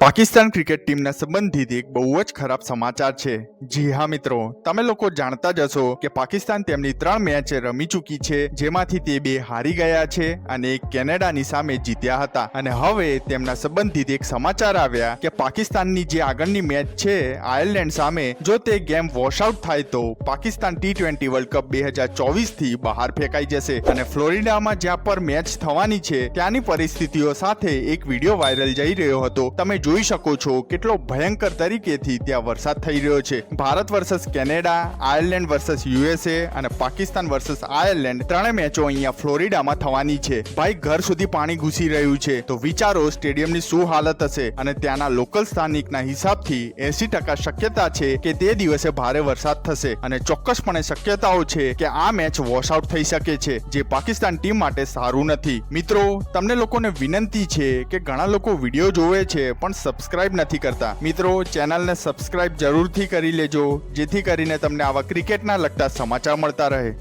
Pakistan cricket ટીમના સંબંધિત એક બહુ જ ખરાબ સમાચાર છે। જી હા મિત્રો, તમે લોકો જાણતા જ હશો કે પાકિસ્તાન તેમની 3 મેચ રમી ચૂકી છે, જેમાંથી તે 2 હારી ગયા છે અને એક કેનેડાની સામે જીત્યા હતા। અને હવે તેમના સંબંધિત એક સમાચાર આવ્યા કે પાકિસ્તાનની જે આગળની મેચ છે આયર્લેન્ડ સામે, જો તે ગેમ વોશ આઉટ થાય તો પાકિસ્તાન T20 વર્લ્ડ કપ 2024 થી બહાર ફેંકાઈ જશે। અને ફ્લોરિડામાં જ્યાં પર મેચ થવાની છે ત્યાંની પરિસ્થિતિઓ સાથે એક વિડીયો વાયરલ જઈ રહ્યો હતો। તમે જોઈ શકો છો કેટલો ભયંકર તરીકેથી ત્યાં વરસાદ થઈ રહ્યો છે। Bharat versus Canada, Ireland versus USA અને પાકિસ્તાન વર્સસ આયર્લેન્ડ ત્રણે મેચો અહીંયા ફ્લોરિડામાં થવાની છે। ભાઈ, ઘર સુધી પાણી ઘૂસી રહ્યું છે, તો વિચારો સ્ટેડિયમની શું હાલત હશે। અને ત્યાંના લોકલ સ્થાનિકના હિસાબથી 80% શક્યતા છે કે તે દિવસે ભારે વરસાદ થશે અને ચોક્કસપણે શક્યતાઓ છે કે આ મેચ વોશ આઉટ થઈ શકે છે, જે પાકિસ્તાન ટીમ માટે સારું નથી। મિત્રો, તમને લોકોને વિનંતી છે કે ઘણા લોકો વિડીયો જોવે છે પણ સબસ્ક્રાઇબ નથી કરતા। મિત્રો, ચેનલને સબસ્ક્રાઇબ જરૂરથી કરી લેજો, જેથી કરીને તમને આવા ક્રિકેટના લગતા સમાચાર મળતા રહે।